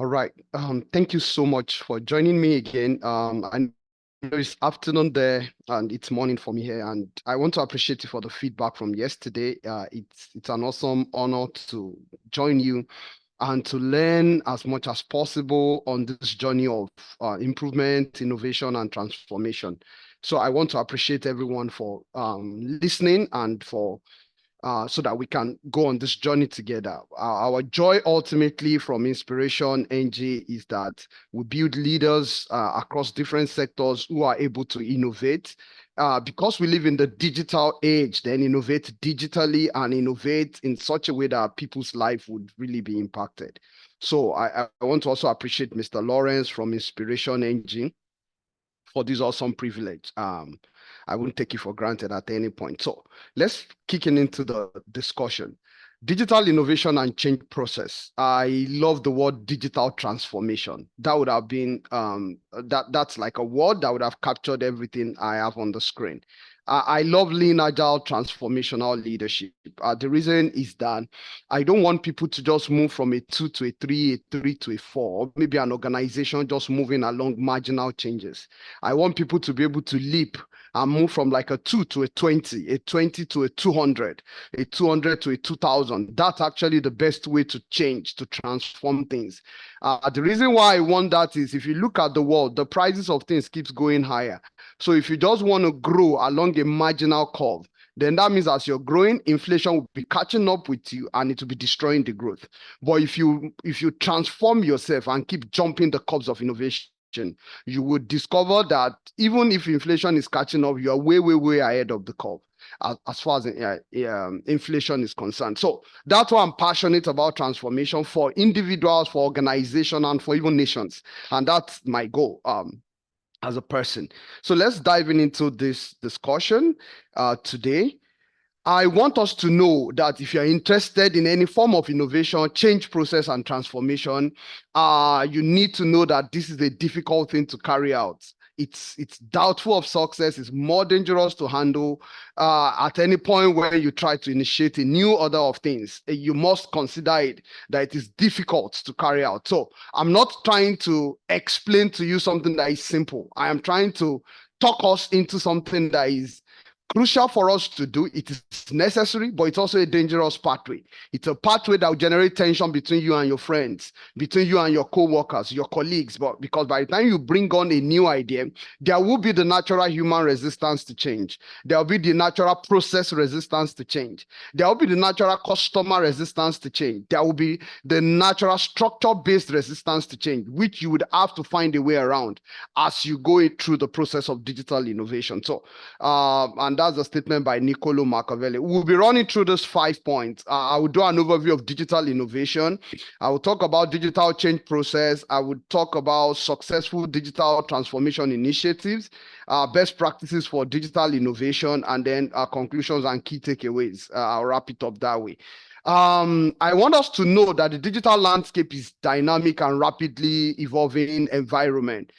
All right. Thank you so much for joining me again. I know it's afternoon there and it's morning for me here, and I want to appreciate you for the feedback from yesterday. It's an awesome honor to join you and to learn as much as possible on this journey of improvement, innovation, and transformation. So I want to appreciate everyone for listening and for so that we can go on this journey together. Our joy ultimately from Inspiration NG is that we build leaders across different sectors who are able to innovate. Because we live in the digital age, then innovate digitally and innovate in such a way that people's life would really be impacted. So I want to also appreciate Mr. Lawrence from Inspiration NG for this awesome privilege. I wouldn't take it for granted at any point. So let's kick into the discussion. Digital innovation and change process. I love the word digital transformation. That would have been that's like a word that would have captured everything I have on the screen. I love lean agile transformational leadership. The reason is that I don't want people to just move from a 2 to a 3, a 3 to a 4, maybe an organization just moving along marginal changes. I want people to be able to leap and move from like a 2 to a 20, a 20 to a 200, a 200 to a 2000. That's actually the best way to change, to transform things. The reason why I want that is if you look at the world, the prices of things keeps going higher. So if you just want to grow along a marginal curve, then that means as you're growing, inflation will be catching up with you and it will be destroying the growth. But if you transform yourself and keep jumping the curves of innovation, you would discover that even if inflation is catching up, you are way, way, way ahead of the curve as far as inflation is concerned. So that's why I'm passionate about transformation for individuals, for organizations, and for even nations. And that's my goal. As a person. So let's dive into this discussion today. I want us to know that if you're interested in any form of innovation, change process, and transformation, you need to know that this is a difficult thing to carry out. It's doubtful of success. It's more dangerous to handle. At any point where you try to initiate a new order of things, you must consider it that it is difficult to carry out. So I'm not trying to explain to you something that is simple. I am trying to talk us into something that is crucial for us to do. It is necessary, but it's also a dangerous pathway. It's a pathway that will generate tension between you and your friends, between you and your co-workers, your colleagues. But because by the time you bring on a new idea, there will be the natural human resistance to change. There will be the natural process resistance to change. There will be the natural customer resistance to change. There will be the natural structure-based resistance to change, which you would have to find a way around as you go through the process of digital innovation. So, and that's a statement by Niccolo Machiavelli. We'll be running through those 5 points. I will do an overview of digital innovation. I will talk about digital change process. I would talk about successful digital transformation initiatives, best practices for digital innovation, and then conclusions and key takeaways. I'll wrap it up that way. I want us to know that the digital landscape is dynamic and rapidly evolving environment.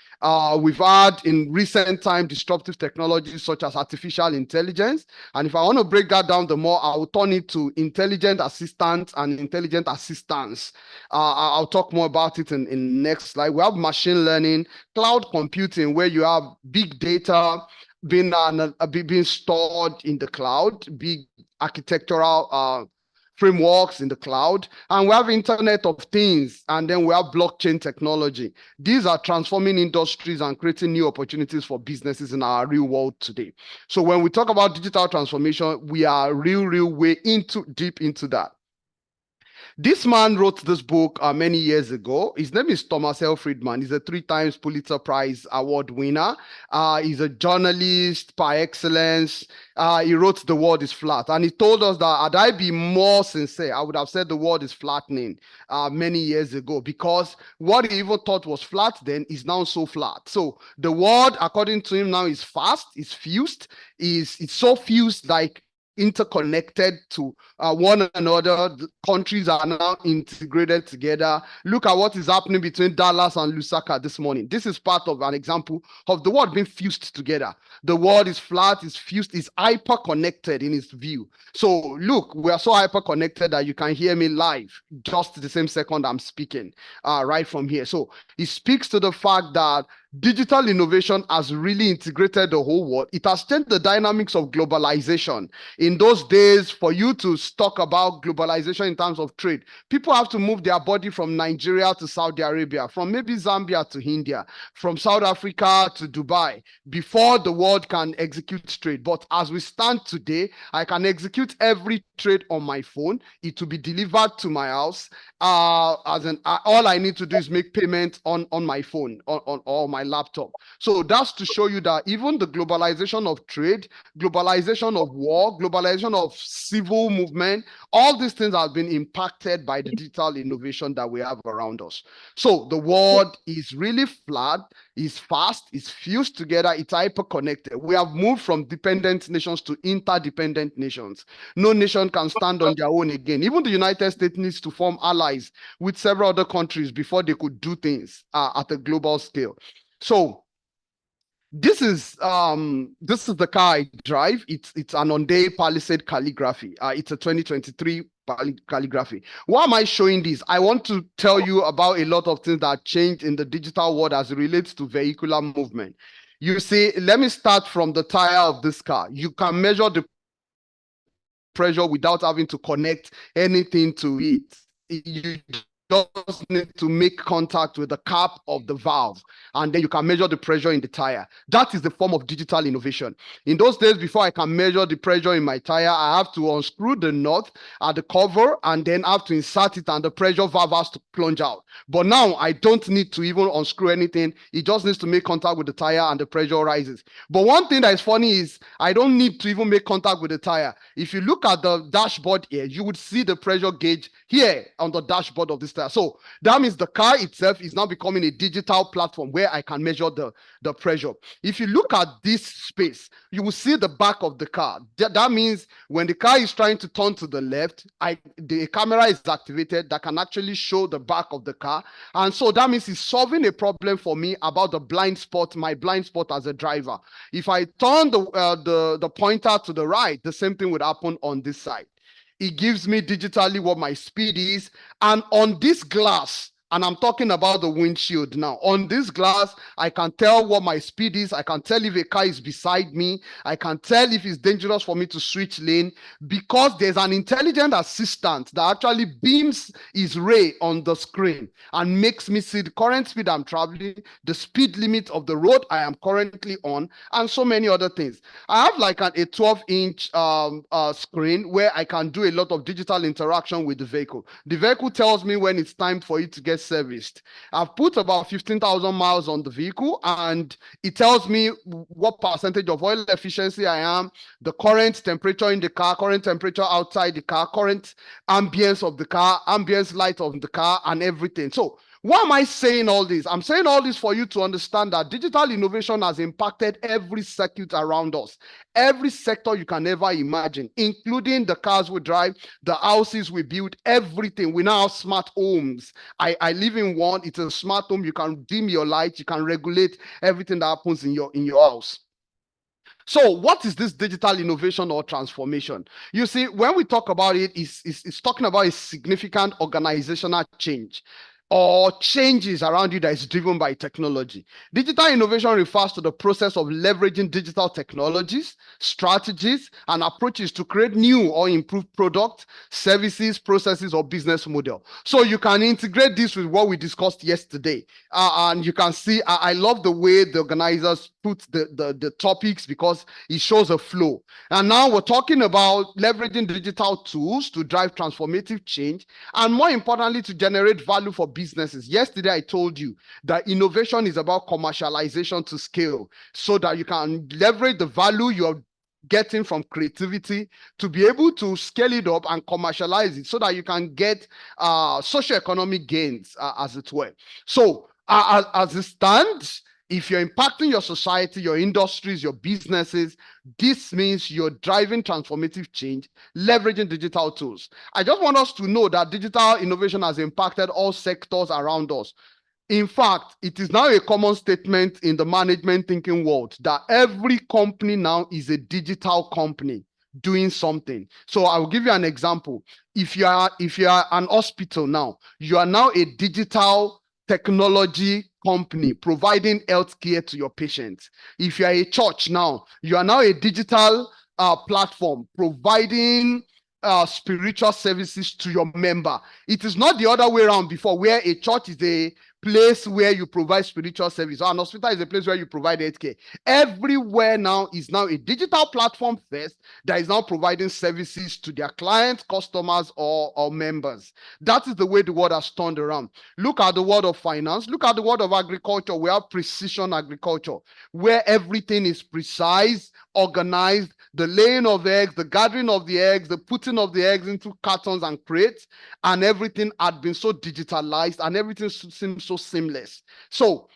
We've had in recent time disruptive technologies such as artificial intelligence. And if I want to break that down the more, I will turn it to intelligent assistants and intelligent assistance. I'll talk more about it in next slide. We have machine learning, cloud computing, where you have big data being stored in the cloud, big architectural frameworks in the cloud, and we have Internet of Things, and then we have blockchain technology. These are transforming industries and creating new opportunities for businesses in our real world today. So when we talk about digital transformation, we are real way deep into that. This man wrote this book many years ago. His name is Thomas L. Friedman. He's a 3 times Pulitzer Prize Award winner. He's a journalist par excellence. He wrote The World is Flat. And he told us that had I been more sincere, I would have said the world is flattening many years ago, because what he even thought was flat then is now so flat. So the world, according to him now, is fast, is fused, it's so fused like interconnected to one another. The countries are now integrated together. Look at what is happening between Dallas and Lusaka this morning. This is part of an example of the world being fused together. The world is flat, is fused, is hyper connected in its view. So look, we are so hyper connected that you can hear me live just the same second I'm speaking right from here. So it speaks to the fact that digital innovation has really integrated the whole world. It has changed the dynamics of globalization. In those days, for you to talk about globalization in terms of trade, people have to move their body from Nigeria to Saudi Arabia, from maybe Zambia to India, from South Africa to Dubai, before the world can execute trade. But as we stand today, I can execute every trade on my phone. It will be delivered to my house. All I need to do is make payment on my phone, on my laptop. So that's to show you that even the globalization of trade, globalization of war, globalization of civil movement, all these things have been impacted by the digital innovation that we have around us. So the world is really flat, is fast, is fused together, it's hyper connected. We have moved from dependent nations to interdependent nations. No nation can stand on their own again. Even the United States needs to form allies with several other countries before they could do things at a global scale. So this is the car I drive. It's an Hyundai Palisade calligraphy. It's a 2023 calligraphy. Why am I showing this? I want to tell you about a lot of things that changed in the digital world as it relates to vehicular movement. You see, let me start from the tire of this car. You can measure the pressure without having to connect anything to it. You just need to make contact with the cap of the valve, and then you can measure the pressure in the tire. That is the form of digital innovation. In those days, before I can measure the pressure in my tire, I have to unscrew the nut at the cover and then have to insert it, and the pressure valve has to plunge out. But now I don't need to even unscrew anything. It just needs to make contact with the tire and the pressure rises. But one thing that is funny is I don't need to even make contact with the tire. If you look at the dashboard here, you would see the pressure gauge here on the dashboard of this tire. So that means the car itself is now becoming a digital platform where I can measure the pressure. If you look at this space, you will see the back of the car. That means when the car is trying to turn to the left, the camera is activated that can actually show the back of the car. And so that means it's solving a problem for me about the blind spot, my blind spot as a driver. If I turn the pointer to the right, the same thing would happen on this side. It gives me digitally what my speed is. And on this glass, and I'm talking about the windshield now. On this glass, I can tell what my speed is. I can tell if a car is beside me. I can tell if it's dangerous for me to switch lane, because there's an intelligent assistant that actually beams his ray on the screen and makes me see the current speed I'm traveling, the speed limit of the road I am currently on, and so many other things. I have like a 12-inch screen where I can do a lot of digital interaction with the vehicle. The vehicle tells me when it's time for it to get serviced. I've put about 15,000 miles on the vehicle, and it tells me what percentage of oil efficiency I am, the current temperature in the car, current temperature outside the car, current ambience of the car, ambience light of the car, and everything. So why am I saying all this? I'm saying all this for you to understand that digital innovation has impacted every circuit around us, every sector you can ever imagine, including the cars we drive, the houses we build, everything. We now have smart homes. I live in one. It's a smart home. You can dim your light. You can regulate everything that happens in your house. So what is this digital innovation or transformation? You see, when we talk about it, it's talking about a significant organizational change or changes around you that is driven by technology. Digital innovation refers to the process of leveraging digital technologies, strategies, and approaches to create new or improved products, services, processes, or business model. So you can integrate this with what we discussed yesterday. And you can see, I love the way the organizers put the topics, because it shows a flow. And now we're talking about leveraging digital tools to drive transformative change, and more importantly, to generate value for businesses. Yesterday, I told you that innovation is about commercialization to scale, so that you can leverage the value you're getting from creativity to be able to scale it up and commercialize it, so that you can get socioeconomic gains, as it were. So as it stands, If you're impacting your society, your industries, your businesses, this means you're driving transformative change, leveraging digital tools. I just want us to know that digital innovation has impacted all sectors around us. In fact, it is now a common statement in the management thinking world that every company now is a digital company doing something. So I will give you an example. If you are an hospital now, you are now a digital technology company providing healthcare to your patients. If you are a church now, you are now a digital platform providing spiritual services to your member. It is not the other way around before, where a church is a place where you provide spiritual service, or an hospital is a place where you provide healthcare. Everywhere now is now a digital platform first that is now providing services to their clients, customers, or members. That is the way the world has turned around. Look at the world of finance. Look at the world of agriculture. We have precision agriculture, where everything is precise, organized, the laying of eggs, the gathering of the eggs, the putting of the eggs into cartons and crates, and everything had been so digitalized and everything seems so seamless. So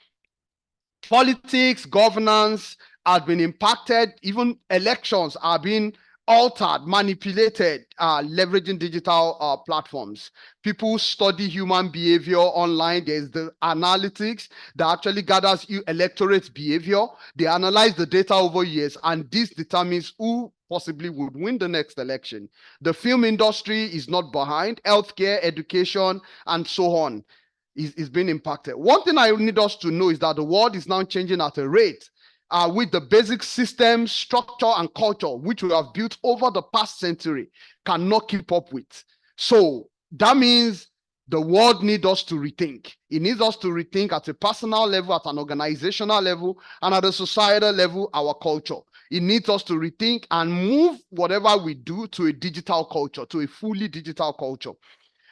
politics, governance has been impacted. Even elections are being altered, manipulated, leveraging digital platforms. People study human behavior online. There's the analytics that actually gathers electorate behavior. They analyze the data over years, and this determines who possibly would win the next election. The film industry is not behind. Healthcare, education, and so on is being impacted. One thing I need us to know is that the world is now changing at a rate with the basic systems, structure, and culture which we have built over the past century cannot keep up with. So that means the world needs us to rethink. It needs us to rethink at a personal level, at an organizational level, and at a societal level, our culture. It needs us to rethink and move whatever we do to a digital culture, to a fully digital culture.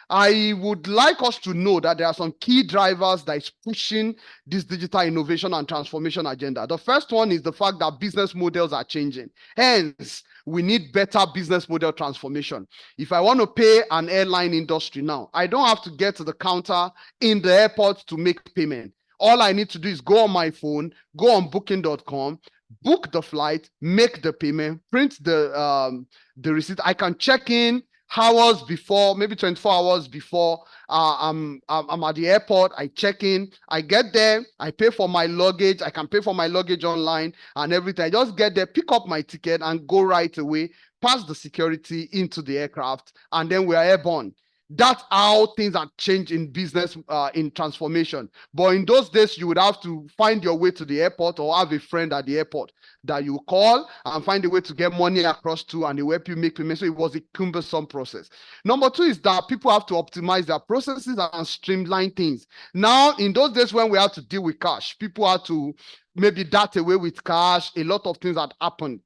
I would like us to know that there are some key drivers that is pushing this digital innovation and transformation agenda. The first one is the fact that business models are changing. Hence, we need better business model transformation. If I want to pay an airline industry now, I don't have to get to the counter in the airport to make payment. All I need to do is go on my phone, go on booking.com, book the flight, make the payment, print the receipt. I can check in hours before, maybe 24 hours before I'm at the airport. I check in, I get there, I pay for my luggage. I can pay for my luggage online and everything. I just get there, pick up my ticket, and go right away, pass the security into the aircraft, and then we are airborne. That's how things are changed in business, in transformation. But in those days, you would have to find your way to the airport or have a friend at the airport that you call and find a way to get money across to, and they help you make payments. So it was a cumbersome process. Number two is that people have to optimize their processes and streamline things. Now, in those days when we had to deal with cash, people had to maybe dart away with cash. A lot of things had happened.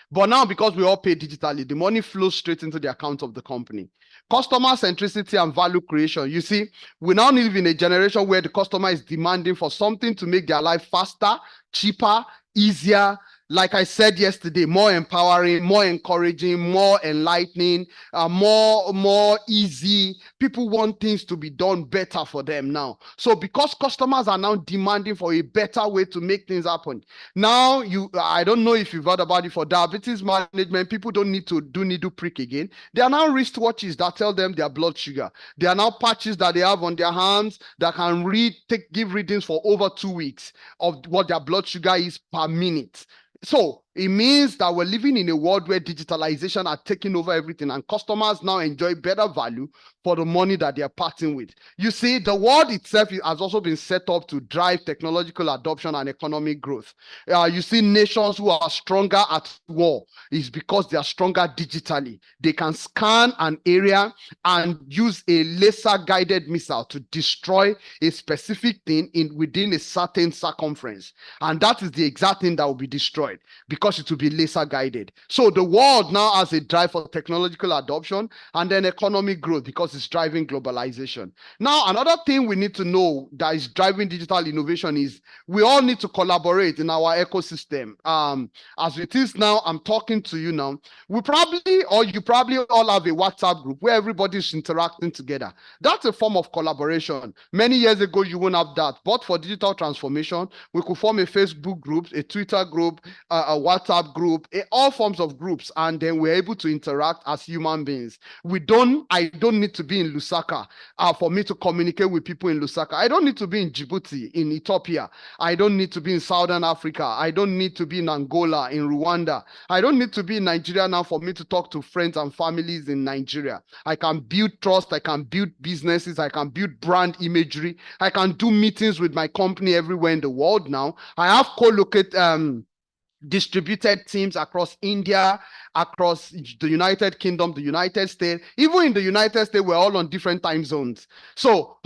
But now, because we all pay digitally, the money flows straight into the account of the company. Customer centricity and value creation. You see, we now live in a generation where the customer is demanding for something to make their life faster, cheaper, easier. Like I said yesterday, more empowering, more encouraging, more enlightening, more easy. People want things to be done better for them now. So because customers are now demanding for a better way to make things happen, now I don't know if you've heard about it, for diabetes management, people don't need to do needle prick again. There are now wristwatches that tell them their blood sugar. There are now patches that they have on their hands that can give readings for over 2 weeks of what their blood sugar is per minute. So it means that we're living in a world where digitalization are taking over everything, and customers now enjoy better value for the money that they're parting with. You see, the world itself has also been set up to drive technological adoption and economic growth. You see nations who are stronger at war is because they are stronger digitally. They can scan an area and use a laser guided missile to destroy a specific thing within a certain circumference. And that is the exact thing that will be destroyed because because it will be laser guided. So the world now has a drive for technological adoption and then economic growth because it's driving globalization. Now, another thing we need to know that is driving digital innovation is we all need to collaborate in our ecosystem. As it is now, I'm talking to you now. You probably all have a WhatsApp group where everybody's interacting together. That's a form of collaboration. Many years ago, you wouldn't have that. But for digital transformation, we could form a Facebook group, a Twitter group, a WhatsApp group, all forms of groups, and then we're able to interact as human beings. I don't need to be in Lusaka for me to communicate with people in Lusaka. I don't need to be in Djibouti, in Ethiopia. I don't need to be in Southern Africa. I don't need to be in Angola, in Rwanda. I don't need to be in Nigeria now for me to talk to friends and families in Nigeria. I can build trust. I can build businesses. I can build brand imagery. I can do meetings with my company everywhere in the world now. I have distributed teams across India, across the United Kingdom, the United States. Even in the United States, we're all on different time zones. So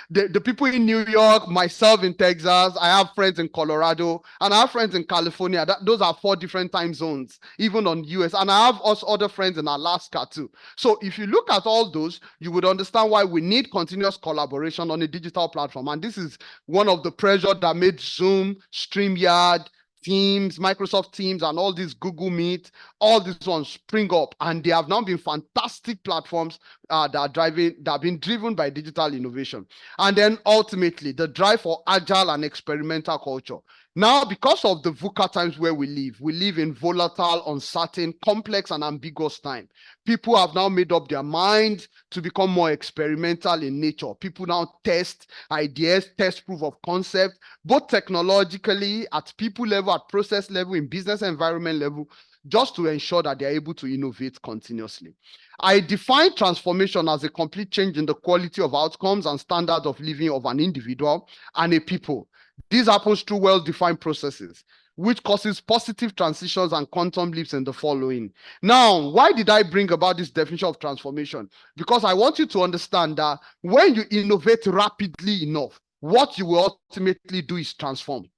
the people in New York, myself in Texas, I have friends in Colorado, and I have friends in California. Those are 4 different time zones, even on US. And I have also other friends in Alaska too. So if you look at all those, you would understand why we need continuous collaboration on a digital platform. And this is one of the pressure that made Zoom, StreamYard, Teams, Microsoft Teams, and all these Google Meet, all these ones spring up, and they have now been fantastic platforms that have been driven by digital innovation. And then ultimately, the drive for agile and experimental culture. Now, because of the VUCA times where we live in volatile, uncertain, complex, and ambiguous time. People have now made up their minds to become more experimental in nature. People now test ideas, test proof of concept, both technologically, at people level, at process level, in business environment level, just to ensure that they're able to innovate continuously. I define transformation as a complete change in the quality of outcomes and standards of living of an individual and a people. This happens through well-defined processes, which causes positive transitions and quantum leaps in the following. Now, why did I bring about this definition of transformation? Because I want you to understand that when you innovate rapidly enough, what you will ultimately do is transform.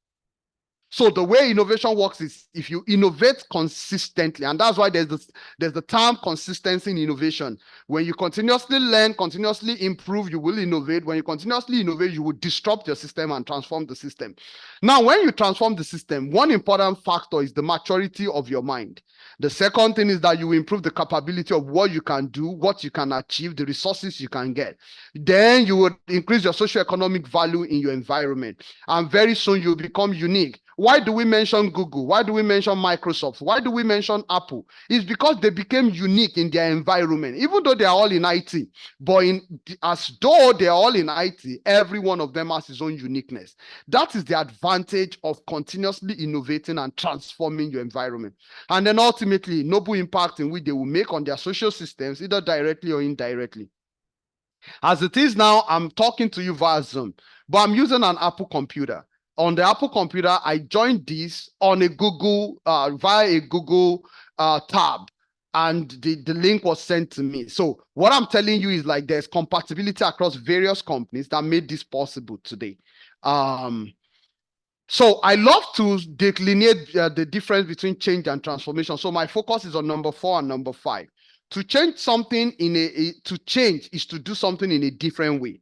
So the way innovation works is if you innovate consistently, and that's why there's the term consistency in innovation. When you continuously learn, continuously improve, you will innovate. When you continuously innovate, you will disrupt your system and transform the system. Now, when you transform the system, one important factor is the maturity of your mind. The second thing is that you improve the capability of what you can do, what you can achieve, the resources you can get. Then you would increase your socioeconomic value in your environment. And very soon you'll become unique. Why do we mention Google? Why do we mention Microsoft? Why do we mention Apple? It's because they became unique in their environment, even though they are all in IT. But as though they are all in IT, every one of them has his own uniqueness. That is the advantage of continuously innovating and transforming your environment. And then ultimately, noble impact in which they will make on their social systems, either directly or indirectly. As it is now, I'm talking to you via Zoom, but I'm using an Apple computer. On the Apple computer, I joined this on a Google, via a Google tab, and the link was sent to me. So what I'm telling you is like there's compatibility across various companies that made this possible today. So I love to delineate the difference between change and transformation. So my focus is on number 4 and number 5. To change something to change is to do something in a different way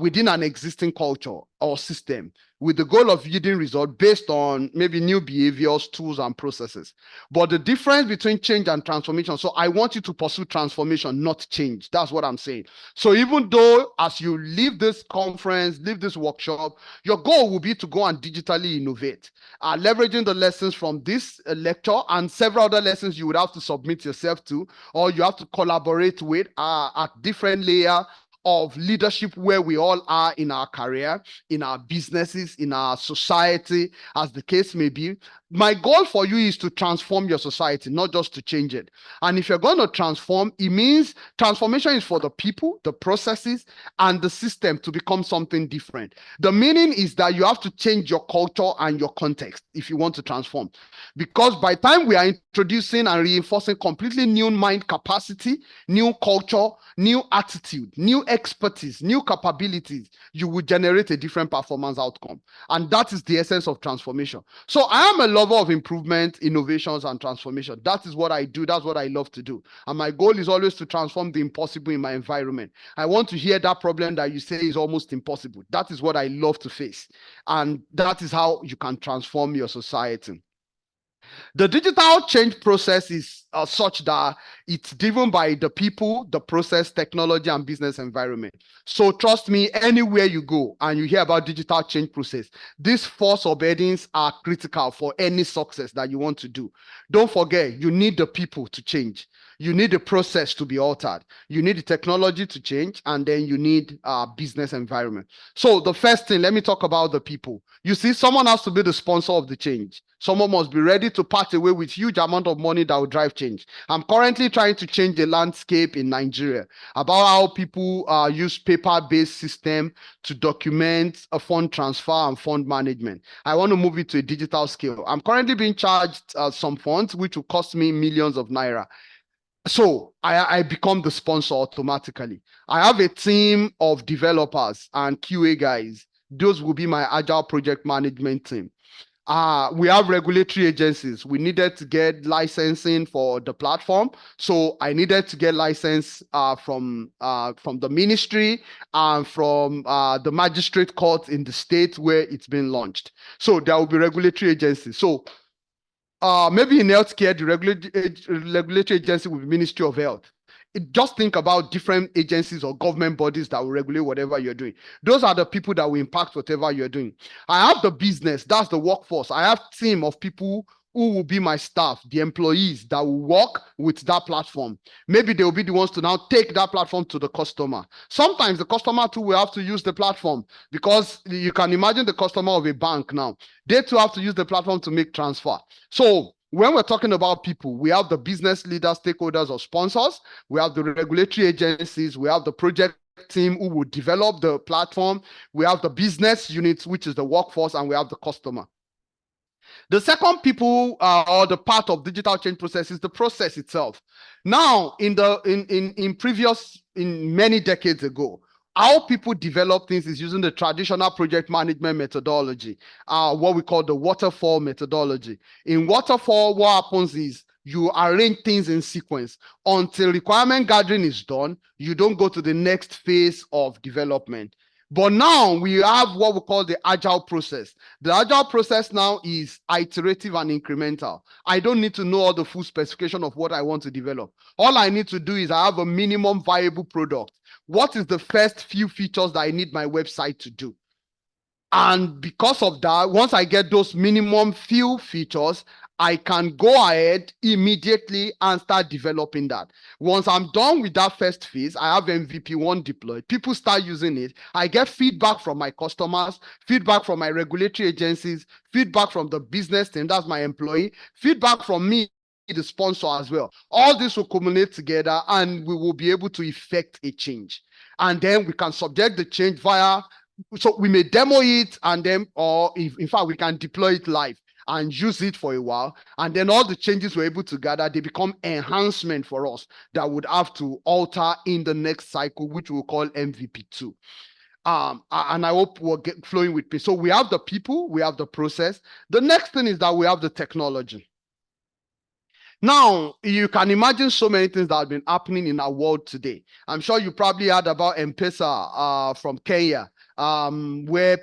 within an existing culture or system, with the goal of yielding results based on maybe new behaviors, tools, and processes. But the difference between change and transformation, so I want you to pursue transformation, not change. That's what I'm saying. So even though as you leave this conference, leave this workshop, your goal will be to go and digitally innovate, leveraging the lessons from this lecture and several other lessons you would have to submit yourself to, or you have to collaborate with at different layers of leadership where we all are in our career, in our businesses, in our society, as the case may be. My goal for you is to transform your society, not just to change it. And if you're going to transform, it means transformation is for the people, the processes, and the system to become something different. The meaning is that you have to change your culture and your context if you want to transform. Because by the time we are introducing and reinforcing completely new mind capacity, new culture, new attitude, new expertise, new capabilities, you will generate a different performance outcome. And that is the essence of transformation. So I am a lover of improvement, innovations, and transformation. That is what I do. That's what I love to do. And my goal is always to transform the impossible in my environment. I want to hear that problem that you say is almost impossible. That is what I love to face. And that is how you can transform your society. The digital change process is such that it's driven by the people, the process, technology, and business environment. So trust me, anywhere you go and you hear about digital change process, these four subheadings are critical for any success that you want to do. Don't forget, you need the people to change. You need the process to be altered. You need the technology to change, and then you need business environment. So the first thing, let me talk about the people. You see, someone has to be the sponsor of the change. Someone must be ready to part away with huge amount of money that will drive change. I'm currently trying to change the landscape in Nigeria about how people use paper-based system to document a fund transfer and fund management. I want to move it to a digital scale. I'm currently being charged some funds, which will cost me millions of naira. So I become the sponsor automatically. I have a team of developers and QA guys. Those will be my agile project management team. We have regulatory agencies. We needed to get licensing for the platform. So I needed to get license from the ministry and from the magistrate court in the state where it's been launched. So there will be regulatory agencies. So maybe in healthcare, the regulatory agency will be Ministry of Health. Just think about different agencies or government bodies that will regulate whatever you're doing. Those are the people that will impact whatever you're doing. I have the business, that's the workforce. I have a team of people who will be my staff, the employees that will work with that platform. Maybe they will be the ones to now take that platform to the customer. Sometimes the customer too will have to use the platform, because you can imagine the customer of a bank now. They too have to use the platform to make transfer. So when we're talking about people, we have the business leaders, stakeholders, or sponsors. We have the regulatory agencies. We have the project team who will develop the platform. We have the business units, which is the workforce, and we have the customer. The second people or the part of digital change process is the process itself. Now, in many decades ago, how people develop things is using the traditional project management methodology, what we call the waterfall methodology. In waterfall, what happens is you arrange things in sequence until requirement gathering is done. You don't go to the next phase of development. But now we have what we call the agile process. The agile process now is iterative and incremental. I don't need to know all the full specification of what I want to develop. All I need to do is I have a minimum viable product. What is the first few features that I need my website to do? And because of that, once I get those minimum few features, I can go ahead immediately and start developing that. Once I'm done with that first phase, I have MVP1 deployed. People start using it. I get feedback from my customers, feedback from my regulatory agencies, feedback from the business team, that's my employee, feedback from me, the sponsor as well. All this will culminate together and we will be able to effect a change. And then we can subject the change via, so we may demo it and then, or if, in fact, we can deploy it live and use it for a while, and then all the changes we're able to gather, they become enhancement for us that would have to alter in the next cycle, which we'll call MVP2. And I hope we'll get flowing with me. So we have the people, we have the process. The next thing is that we have the technology. Now, you can imagine so many things that have been happening in our world today. I'm sure you probably heard about M-Pesa from Kenya, where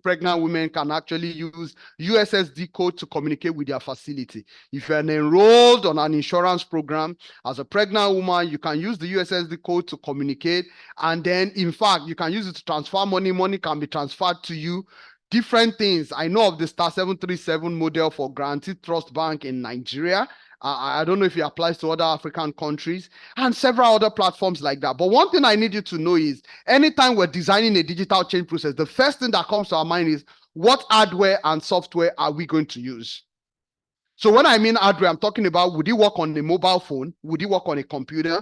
pregnant women can actually use USSD code to communicate with their facility. If you're enrolled on an insurance program as a pregnant woman, you can use the USSD code to communicate. And then, in fact, you can use it to transfer money. Money can be transferred to you. Different things. I know of the Star 737 model for Guaranteed Trust Bank in Nigeria. I don't know if it applies to other African countries and several other platforms like that. But one thing I need you to know is anytime we're designing a digital change process, the first thing that comes to our mind is what hardware and software are we going to use? So when I mean hardware, I'm talking about, would it work on a mobile phone? Would it work on a computer?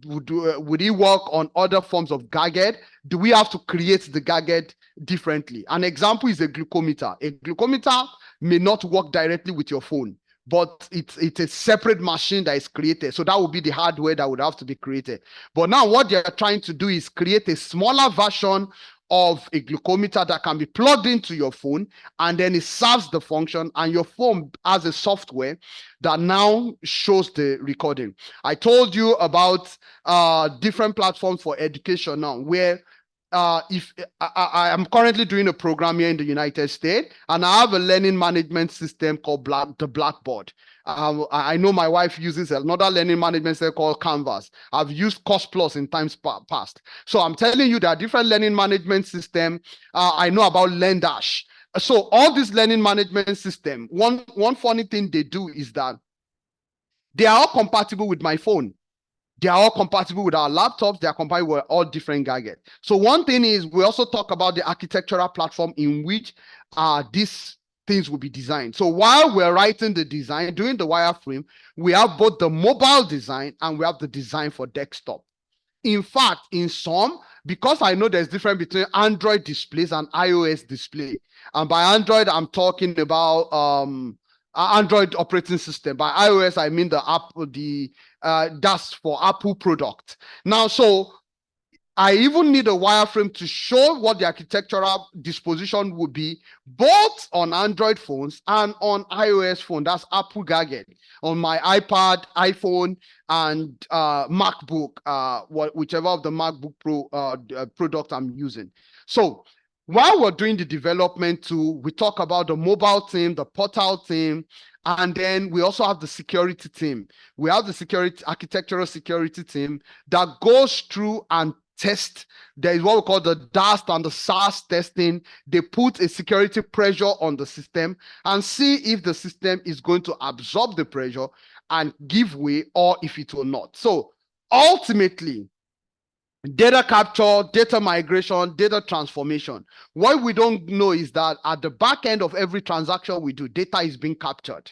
Would it work on other forms of gadget? Do we have to create the gadget differently? An example is a glucometer. A glucometer may not work directly with your phone. but it's a separate machine that is created. So that would be the hardware that would have to be created. But now what they're trying to do is create a smaller version of a glucometer that can be plugged into your phone, and then it serves the function, and your phone has a software that now shows the recording. I told you about different platforms for education now, where if I am currently doing a program here in the United States, and I have a learning management system called the Blackboard. I know my wife uses another learning management system called Canvas. I've used Course Plus in times past. So I'm telling you, there are different learning management system. I know about LearnDash. So all this learning management system, one funny thing they do is that they are all compatible with my phone. They are all compatible with our laptops. They are compatible with all different gadgets. So one thing is, we also talk about the architectural platform in which these things will be designed. So while we're writing the design, doing the wireframe, we have both the mobile design and we have the design for desktop. In fact, in some, because I know there's difference between Android displays and iOS display. And by Android, I'm talking about Android operating system. By iOS, I mean that's for Apple product. Now, so I even need a wireframe to show what the architectural disposition would be, both on Android phones and on iOS phone. That's Apple gadget, on my iPad, iPhone, and MacBook, whichever of the MacBook Pro product I'm using. So while we're doing the development tool, we talk about the mobile team, the portal team, and then we also have the security team. We have the architectural security team that goes through and test. There is what we call the DAST and the SAS testing. They put a security pressure on the system and see if the system is going to absorb the pressure and give way, or if it will not. So ultimately, data capture, data migration, data transformation. What we don't know is that at the back end of every transaction we do, data is being captured.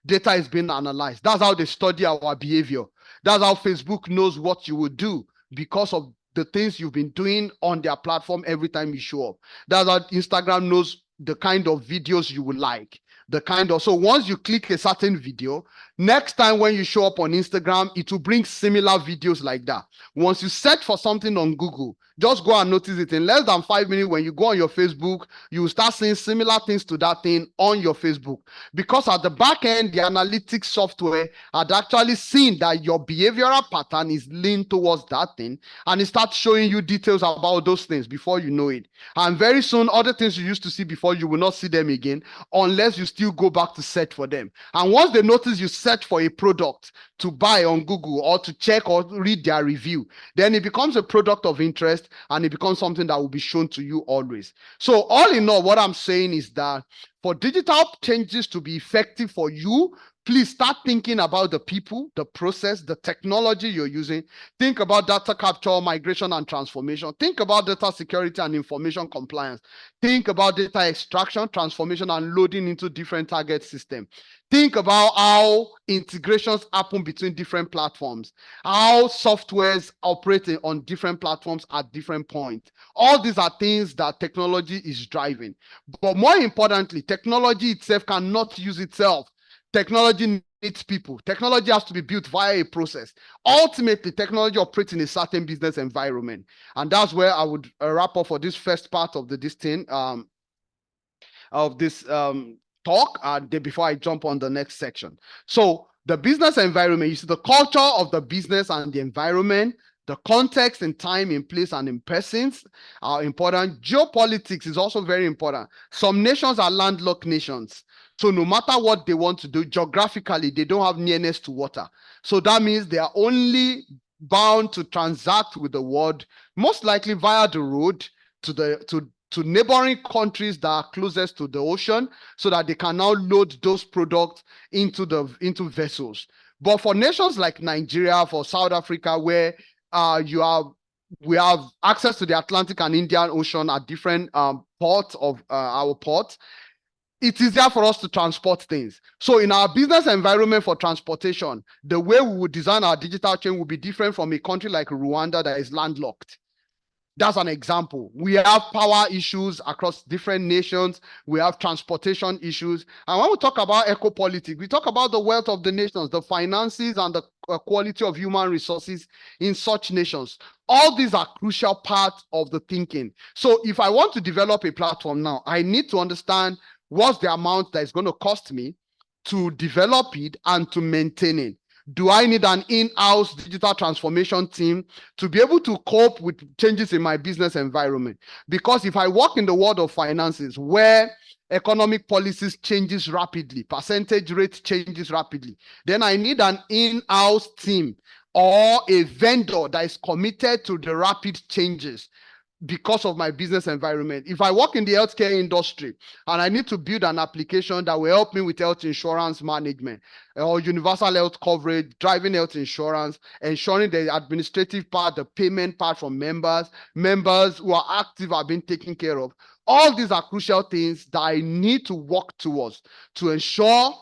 Data is being analyzed. That's how they study our behavior. That's how Facebook knows what you will do because of the things you've been doing on their platform every time you show up. That's how Instagram knows the kind of videos you would like. So once you click a certain video, next time when you show up on Instagram, it will bring similar videos like that. Once you search for something on Google, just go and notice it. In less than 5 minutes, when you go on your Facebook, you will start seeing similar things to that thing on your Facebook. Because at the back end, the analytics software had actually seen that your behavioral pattern is leaned towards that thing, and it starts showing you details about those things before you know it. And very soon, other things you used to see before, you will not see them again unless you still go back to search for them. And once they notice you search for a product to buy on Google or to check or read their review, then it becomes a product of interest and it becomes something that will be shown to you always. So all in all, what I'm saying is that for digital changes to be effective for you, please start thinking about the people, the process, the technology you're using. Think about data capture, migration, and transformation. Think about data security and information compliance. Think about data extraction, transformation, and loading into different target systems. Think about how integrations happen between different platforms, how softwares operating on different platforms at different points. All these are things that technology is driving. But more importantly, technology itself cannot use itself. Technology needs people. Technology has to be built via a process. Ultimately, technology operates in a certain business environment. And that's where I would wrap up for this first part of this thing, of this talk, before I jump on the next section. So the business environment, you see the culture of the business and the environment, the context and time, in place, and in persons are important. Geopolitics is also very important. Some nations are landlocked nations. So no matter what they want to do, geographically, they don't have nearness to water. So that means they are only bound to transact with the world, most likely via the road to neighboring countries that are closest to the ocean, so that they can now load those products into vessels. But for nations like Nigeria, for South Africa, where we have access to the Atlantic and Indian Ocean at different ports of our ports, it's easier for us to transport things. So in our business environment for transportation, the way we would design our digital chain will be different from a country like Rwanda that is landlocked. That's an example. We have power issues across different nations. We have transportation issues. And when we talk about eco-politics, we talk about the wealth of the nations, the finances, and the quality of human resources in such nations. All these are crucial parts of the thinking. So if I want to develop a platform now, I need to understand what's the amount that is going to cost me to develop it and to maintain it. Do I need an in-house digital transformation team to be able to cope with changes in my business environment? Because if I work in the world of finances where economic policies changes rapidly, percentage rate changes rapidly, then I need an in-house team or a vendor that is committed to the rapid changes because of my business environment. If I work in the healthcare industry and I need to build an application that will help me with health insurance management or universal health coverage, driving health insurance, ensuring the administrative part, the payment part from members who are active are being taken care of. All these are crucial things that I need to work towards to ensure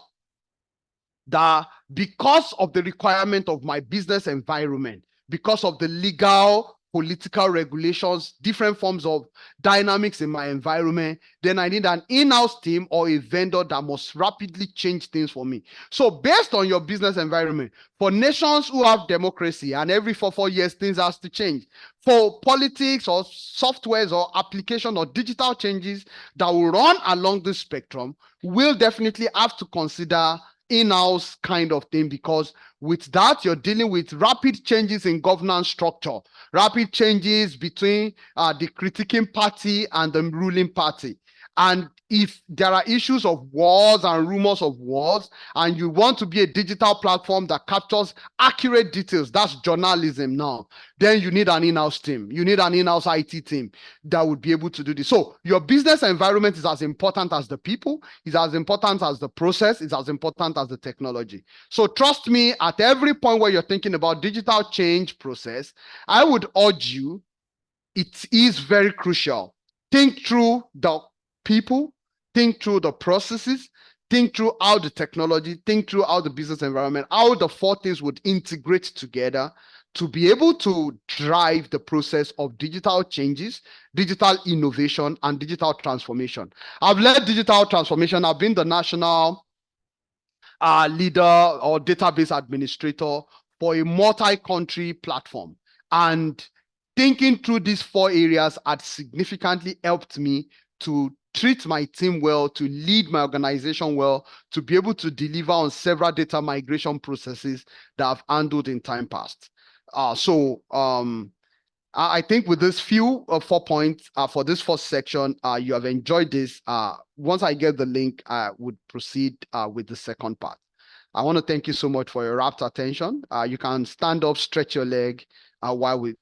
that because of the requirement of my business environment, because of the legal, political regulations, different forms of dynamics in my environment, then I need an in-house team or a vendor that must rapidly change things for me. So based on your business environment, for nations who have democracy and every 4 years things has to change, for politics or softwares or application or digital changes that will run along this spectrum, we'll definitely have to consider in-house kind of thing, because with that you're dealing with rapid changes in governance structure, rapid changes between the critiquing party and the ruling party. And if there are issues of wars and rumors of wars, and you want to be a digital platform that captures accurate details, that's journalism now, then you need an in-house team. You need an in-house IT team that would be able to do this. So your business environment is as important as the people, is as important as the process, is as important as the technology. So trust me, at every point where you're thinking about digital change process, I would urge you, it is very crucial. Think through the people, think through the processes, think through how the technology, think through how the business environment, how the four things would integrate together to be able to drive the process of digital changes, digital innovation, and digital transformation. I've led digital transformation. I've been the national leader or database administrator for a multi-country platform. And thinking through these 4 areas had significantly helped me to treat my team well, to lead my organization well, to be able to deliver on several data migration processes that I've handled in time past. I think with this few 4 points for this first section, you have enjoyed this. Once I get the link, I would proceed with the second part. I want to thank you so much for your rapt attention. You can stand up, stretch your leg while we